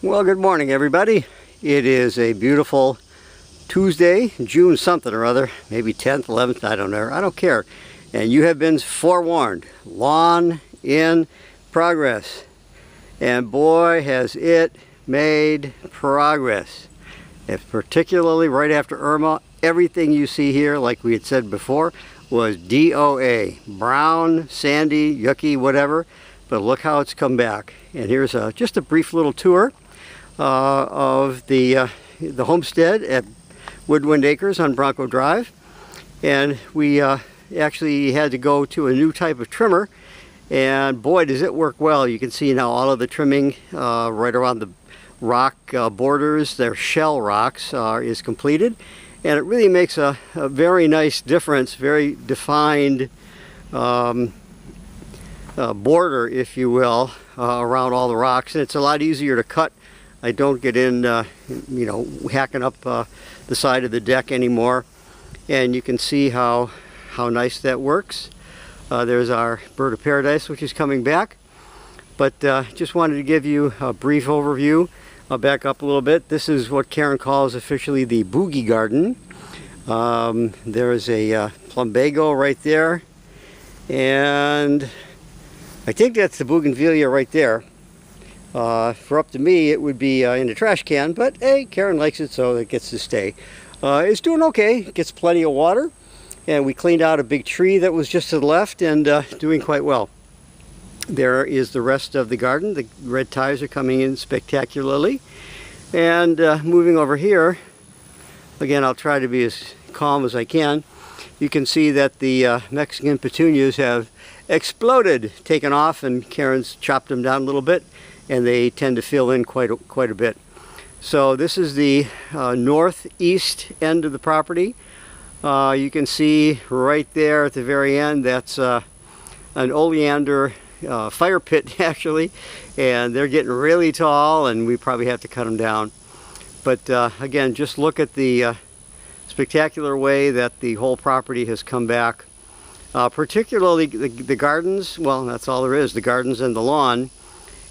Well, good morning, everybody. It is a beautiful Tuesday, June something or other, maybe 10th, 11th, I don't know. I don't care. And you have been forewarned. Lawn in progress. And boy, has it made progress. If particularly right after Irma, everything you see here, like we had said before, was DOA. Brown, sandy, yucky, whatever. But look how it's come back. And here's just a brief little tour of the homestead at Woodwind Acres on Bronco Drive. And we actually had to go to a new type of trimmer, and boy does it work well. You can see now all of the trimming right around the rock borders, they're shell rocks, is completed, and it really makes a very nice difference, very defined border, if you will, around all the rocks, and it's a lot easier to cut. I don't get in, you know, hacking up the side of the deck anymore. And you can see how nice that works. There's our bird of paradise, which is coming back. But just wanted to give you a brief overview. I'll back up a little bit. This is what Karen calls officially the boogie garden. There's a plumbago right there. And I think that's the bougainvillea right there. For up to me, it would be in the trash can, but hey, Karen likes it, so it gets to stay. It's doing okay, it gets plenty of water, and we cleaned out a big tree that was just to the left, and doing quite well. There is the rest of the garden. The red ties are coming in spectacularly. And moving over here, again, I'll try to be as calm as I can. You can see that the Mexican petunias have exploded, taken off, and Karen's chopped them down a little bit, and they tend to fill in quite a bit. So this is the northeast end of the property. You can see right there at the very end, that's an oleander fire pit actually, and they're getting really tall, and we probably have to cut them down. But again, just look at the spectacular way that the whole property has come back. Particularly the gardens, well, that's all there is, the gardens and the lawn.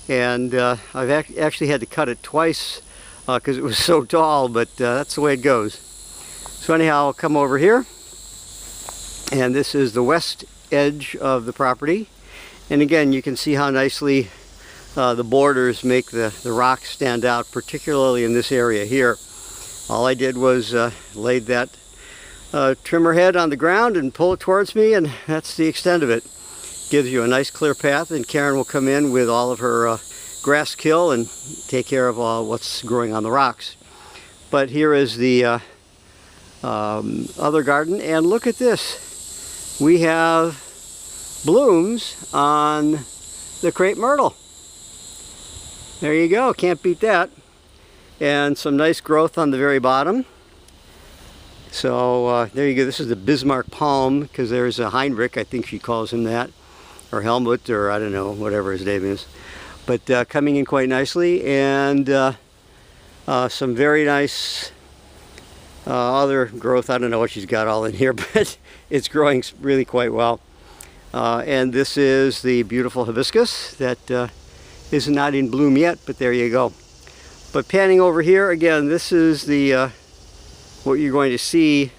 And I've actually had to cut it twice because it was so tall, but that's the way it goes. So anyhow, I'll come over here, and this is the west edge of the property. And again, you can see how nicely the borders make the rocks stand out, particularly in this area here. All I did was laid that trimmer head on the ground and pull it towards me, and that's the extent of it. Gives you a nice clear path, and Karen will come in with all of her grass kill and take care of all what's growing on the rocks. But here is the other garden, and look at this. We have blooms on the crepe myrtle. There you go, can't beat that. And some nice growth on the very bottom. So there you go. This is the Bismarck palm, because there's a Heinrich, I think she calls him that, or Helmut, or I don't know, whatever his name is. But coming in quite nicely, and some very nice other growth. I don't know what she's got all in here, but it's growing really quite well. And this is the beautiful hibiscus that is not in bloom yet, but there you go. But panning over here, again, this is the what you're going to see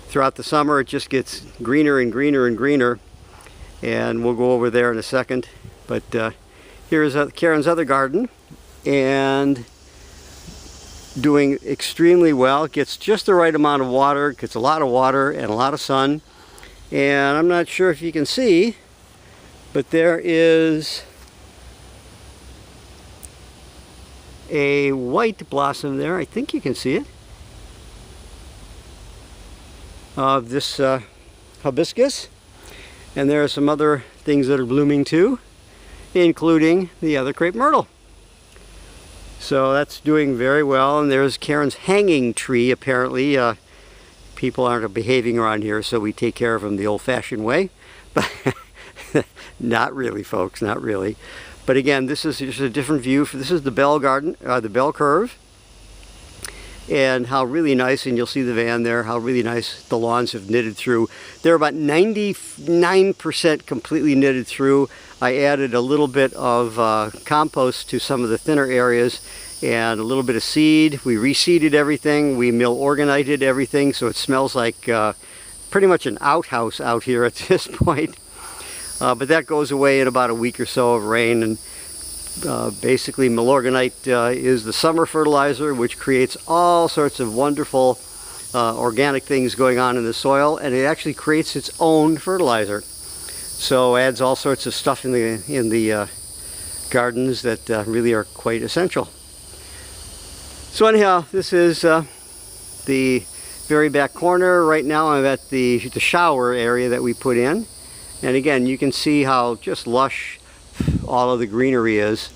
throughout the summer. It just gets greener and greener and greener. And we'll go over there in a second. But here's Karen's other garden, and doing extremely well. It gets just the right amount of water, gets a lot of water and a lot of sun. And I'm not sure if you can see, but there is a white blossom there. I think you can see it. Of this hibiscus. And there are some other things that are blooming too, including the other crepe myrtle. So that's doing very well. And there's Karen's hanging tree. Apparently people aren't behaving around here, so we take care of them the old-fashioned way. But not really, folks, not really. But again, this is just a different view. This is the bell garden, the bell curve. and how really nice, and you'll see the van there, how really nice the lawns have knitted through. They're about 99% completely knitted through. I added a little bit of compost to some of the thinner areas and a little bit of seed. We reseeded everything. We mill organited everything, so it smells like pretty much an outhouse out here at this point. But that goes away in about a week or so of rain, and basically Milorganite is the summer fertilizer, which creates all sorts of wonderful organic things going on in the soil, and it actually creates its own fertilizer. So adds all sorts of stuff in the gardens that really are quite essential. So anyhow, this is the very back corner. Right now I'm at the shower area that we put in, and again you can see how just lush all of the greenery is,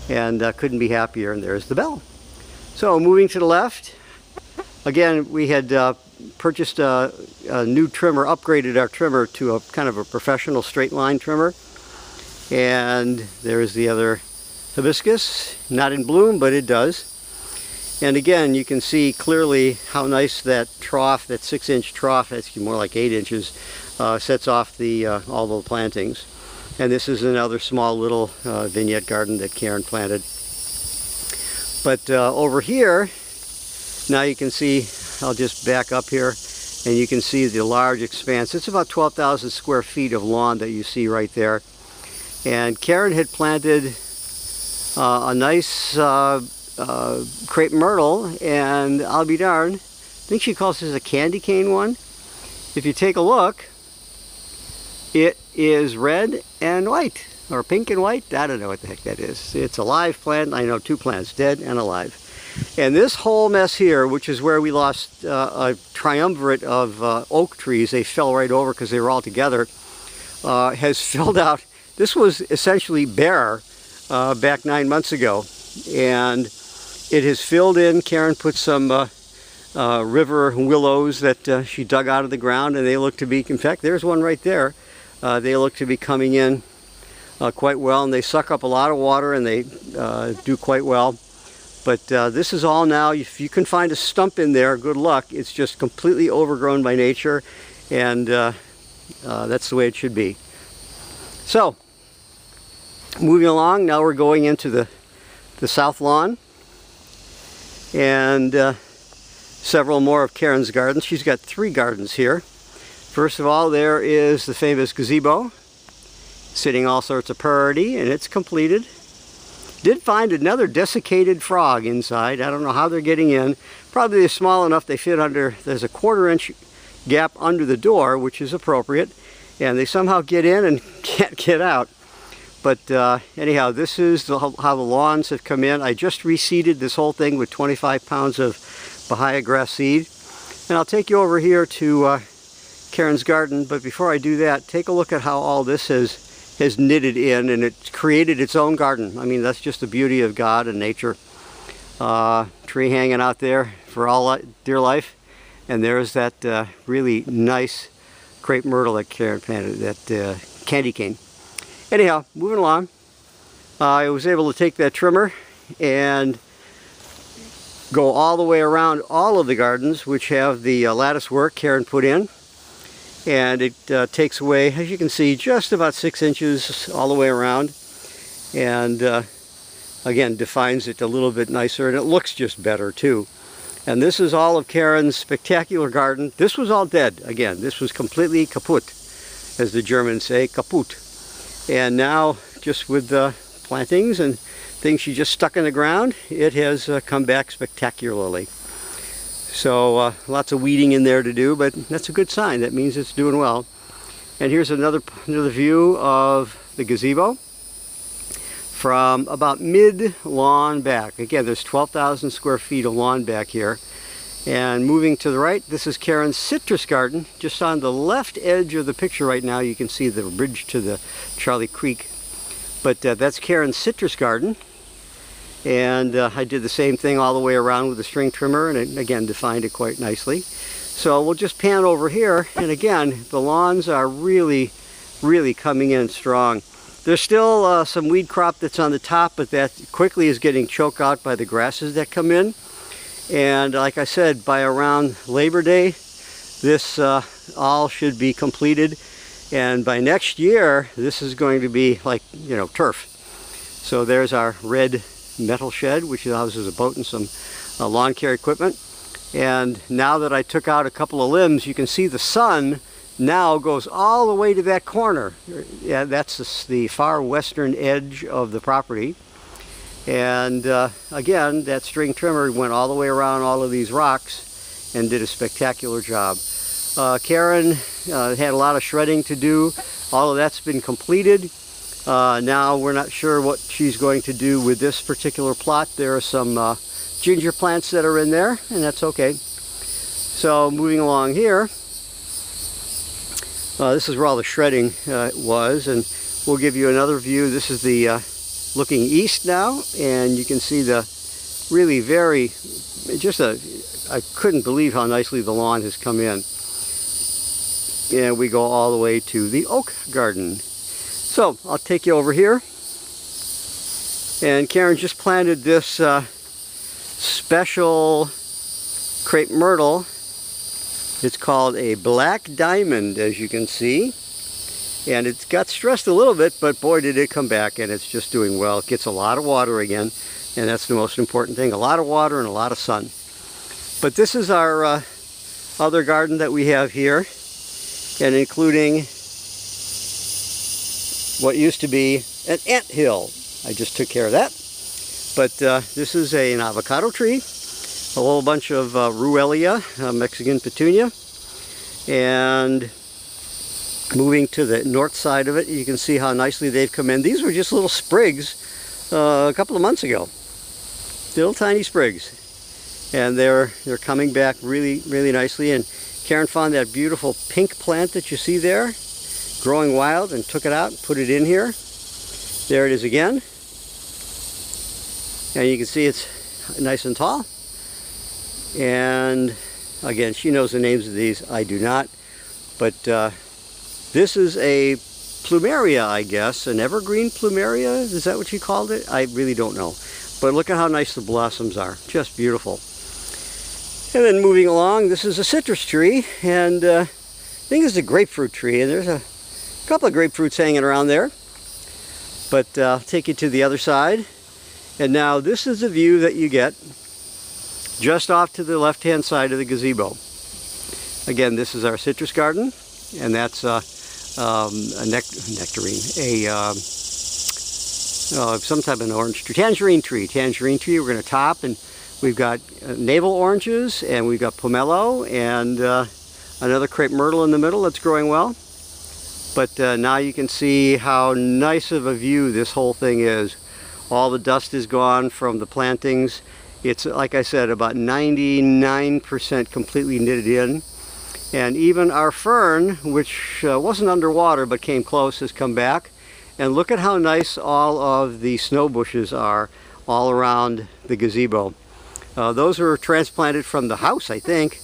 and couldn't be happier. And there's the bell. So moving to the left, again we had purchased a new trimmer, upgraded our trimmer to a kind of a professional straight line trimmer, and there's the other hibiscus, not in bloom but it does. And again you can see clearly how nice that trough, that 6-inch trough, that's more like 8 inches, sets off all the plantings. And this is another small little vignette garden that Karen planted. But over here, now you can see, I'll just back up here, and you can see the large expanse. It's about 12,000 square feet of lawn that you see right there. And Karen had planted a nice crepe myrtle, and I'll be darned, I think she calls this a candy cane one. If you take a look, it is red and white, or pink and white. I don't know what the heck that is. It's a live plant. I know 2 plants, dead and alive. And this whole mess here, which is where we lost a triumvirate of oak trees, they fell right over because they were all together, has filled out. This was essentially bare back 9 months ago, and it has filled in. Karen put some river willows that she dug out of the ground, and they look to be, in fact, there's one right there. They look to be coming in quite well, and they suck up a lot of water, and they do quite well. But this is all now, if you can find a stump in there, good luck. It's just completely overgrown by nature, and that's the way it should be. So, moving along, now we're going into the south lawn, and several more of Karen's gardens. She's got 3 gardens here. First of all, there is the famous gazebo, sitting all sorts of pretty, and it's completed. Did find another desiccated frog inside. I don't know how they're getting in. Probably they're small enough they fit under, there's a 1/4-inch gap under the door, which is appropriate, and they somehow get in and can't get out. But anyhow, this is how the lawns have come in. I just reseeded this whole thing with 25 pounds of Bahia grass seed. And I'll take you over here to Karen's garden, but before I do that, take a look at how all this has knitted in, and it's created its own garden. I mean, that's just the beauty of God and nature. Tree hanging out there for all dear life, and there's that really nice crepe myrtle that Karen planted, that candy cane. Anyhow, moving along, I was able to take that trimmer and go all the way around all of the gardens, which have the lattice work Karen put in. And it takes away, as you can see, just about 6 inches all the way around, and again defines it a little bit nicer, and it looks just better too. And this is all of Karen's spectacular garden. This was all dead. Again, this was completely kaput, as the Germans say, kaput. And now, just with the plantings and things she just stuck in the ground, it has come back spectacularly. So lots of weeding in there to do, but that's a good sign. That means it's doing well. And here's another view of the gazebo from about mid-lawn back. Again, there's 12,000 square feet of lawn back here. And moving to the right, this is Karen's citrus garden. Just on the left edge of the picture right now, you can see the bridge to the Charlie Creek. But that's Karen's citrus garden. And I did the same thing all the way around with the string trimmer, and it again defined it quite nicely. So we'll just pan over here, and again, the lawns are really, really coming in strong. There's still some weed crop that's on the top, but that quickly is getting choked out by the grasses that come in. And like I said, by around Labor Day, this all should be completed. And by next year, this is going to be like, you know, turf. So there's our red metal shed, which houses a boat and some lawn care equipment. And now that I took out a couple of limbs, you can see the sun now goes all the way to that corner. Yeah, that's the far western edge of the property. And again, that string trimmer went all the way around all of these rocks and did a spectacular job. Karen had a lot of shredding to do. All of that's been completed. Now we're not sure what she's going to do with this particular plot. There are some ginger plants that are in there, and that's okay. So moving along here, this is where all the shredding was, and we'll give you another view. This is the looking east now, and you can see the really very, I couldn't believe how nicely the lawn has come in. And we go all the way to the oak garden. So I'll take you over here. And Karen just planted this special crepe myrtle. It's called a black diamond, as you can see. And it got stressed a little bit, but boy did it come back, and it's just doing well. It gets a lot of water again, and that's the most important thing. A lot of water and a lot of sun. But this is our other garden that we have here, and including what used to be an anthill. I just took care of that. But this is an avocado tree, a whole bunch of ruellia, Mexican petunia, and moving to the north side of it, you can see how nicely they've come in. These were just little sprigs a couple of months ago, little tiny sprigs, and they're coming back really, really nicely. And Karen found that beautiful pink plant that you see there, growing wild, and took it out and put it in here. There it is again. And you can see it's nice and tall. And again, she knows the names of these. I do not. But this is a plumeria, I guess, an evergreen plumeria. Is that what she called it? I really don't know. But look at how nice the blossoms are. Just beautiful. And then moving along, this is a citrus tree, and I think it's a grapefruit tree, and there's a couple of grapefruits hanging around there. But I'll take you to the other side. And now this is the view that you get just off to the left-hand side of the gazebo. Again, this is our citrus garden, and that's a nectarine, some type of an orange tree, tangerine tree. We're going to top, and we've got navel oranges, and we've got pomelo, and another crepe myrtle in the middle that's growing well. But now you can see how nice of a view this whole thing is. All the dust is gone from the plantings. It's, like I said, about 99% completely knitted in. And even our fern, which wasn't underwater but came close, has come back. And look at how nice all of the snow bushes are all around the gazebo. Those were transplanted from the house, I think,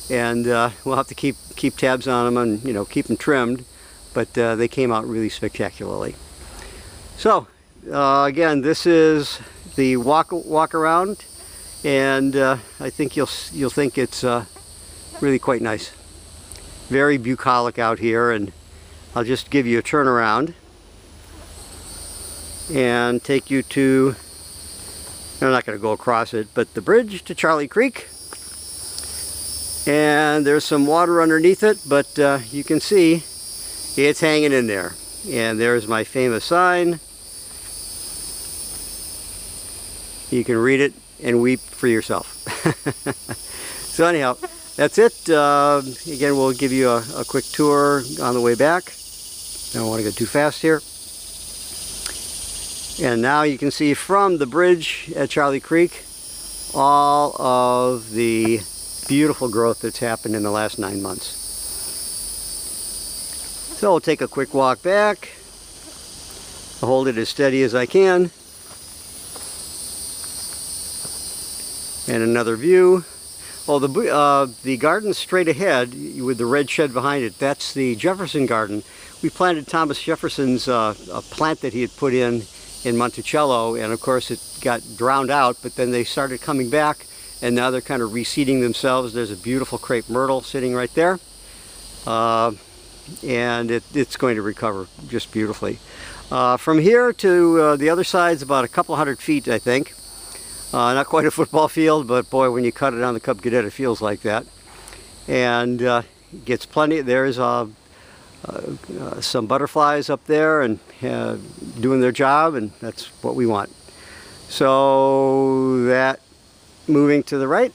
and we'll have to keep tabs on them and, you know, keep them trimmed. But they came out really spectacularly. So again, this is the walk around, and I think you'll think it's really quite nice. Very bucolic out here, and I'll just give you a turnaround and take you to, I'm not going to go across it, but the bridge to Charlie Creek. And there's some water underneath it, but you can see it's hanging in there. And there's my famous sign. You can read it and weep for yourself. So anyhow, that's it. Again, we'll give you a quick tour on the way back. I don't want to go too fast here. And now you can see from the bridge at Charlie Creek all of the beautiful growth that's happened in the last 9 months. So I'll take a quick walk back. I'll hold it as steady as I can. And another view. Oh, the garden straight ahead with the red shed behind it, that's the Jefferson garden. We planted Thomas Jefferson's a plant that he had put in Monticello, and of course it got drowned out, but then they started coming back and now they're kind of reseeding themselves. There's a beautiful crepe myrtle sitting right there, and it's going to recover just beautifully. From here to the other side is about a couple hundred feet, I think. Not quite a football field, but boy, when you cut it on the Cub Cadet, it feels like that. And gets plenty. There's some butterflies up there and doing their job, and that's what we want. So that, moving to the right.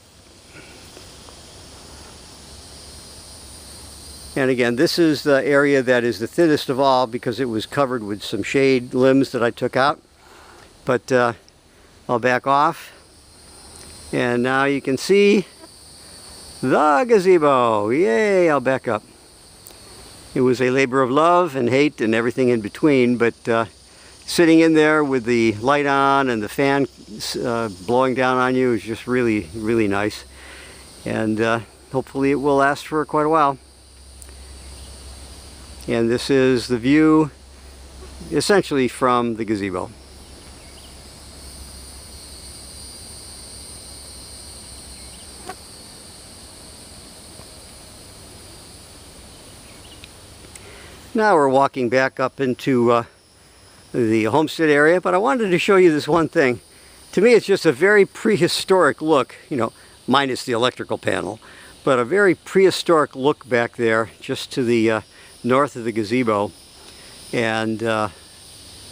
And again, this is the area that is the thinnest of all because it was covered with some shade limbs that I took out. But I'll back off. And now you can see the gazebo. Yay, I'll back up. It was a labor of love and hate and everything in between, but sitting in there with the light on and the fan blowing down on you is just really, really nice. And hopefully it will last for quite a while. And this is the view essentially from the gazebo. Now we're walking back up into the homestead area, but I wanted to show you this one thing. To me, it's just a very prehistoric look, you know, minus the electrical panel, but a very prehistoric look back there just to the north of the gazebo. And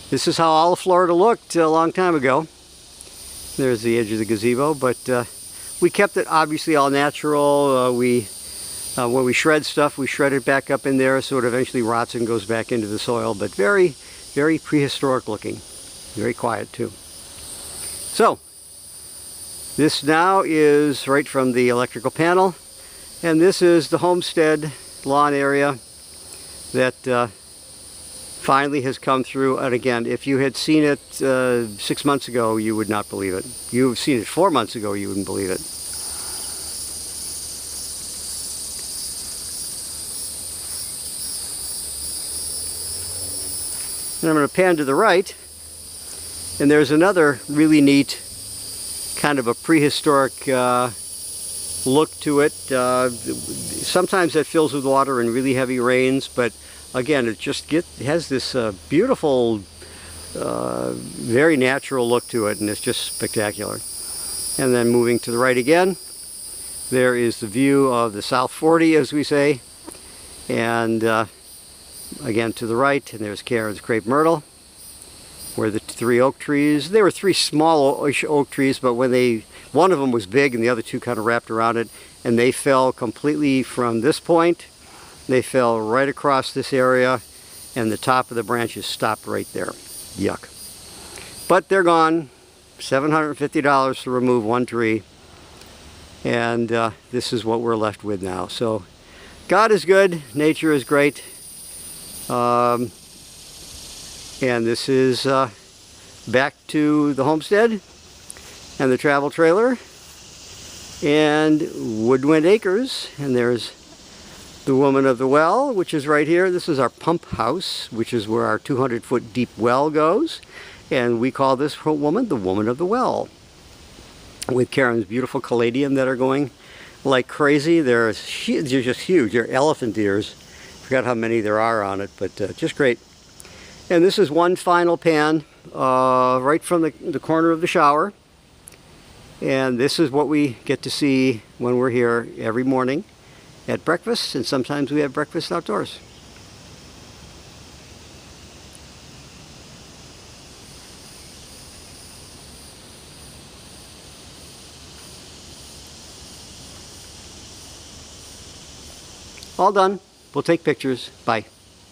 this is how all of Florida looked a long time ago. There's the edge of the gazebo, but we kept it obviously all natural. When we shred stuff, we shred it back up in there so it eventually rots and goes back into the soil, but very, very prehistoric looking. Very quiet too. So, this now is right from the electrical panel, and this is the homestead lawn area that finally has come through. And again, if you had seen it 6 months ago, you would not believe it. You've seen it 4 months ago, you wouldn't believe it. And I'm going to pan to the right, and there's another really neat kind of a prehistoric look to it. Sometimes it fills with water in really heavy rains, but again, it has this beautiful, very natural look to it, and it's just spectacular. And then moving to the right again, there is the view of the South 40, as we say, and again to the right, and there's Karen's crepe myrtle, where the 3 oak trees, there were 3 small oak trees, but when one of them was big and the other 2 kind of wrapped around it, and they fell completely from this point. They fell right across this area, and the top of the branches stopped right there. Yuck. But they're gone. $750 to remove 1 tree, and this is what we're left with now. So God is good, nature is great. And this is back to the homestead and the travel trailer and Woodwind Acres, and there's the Woman of the Well, which is right here. This is our pump house, which is where our 200-foot deep well goes, and we call this woman the Woman of the Well, with Karen's beautiful caladium that are going like crazy. They're just huge. They're elephant ears. Forgot how many there are on it, but just great. And this is one final pan right from the corner of the shower. And this is what we get to see when we're here every morning at breakfast, and sometimes we have breakfast outdoors. All done. We'll take pictures. Bye.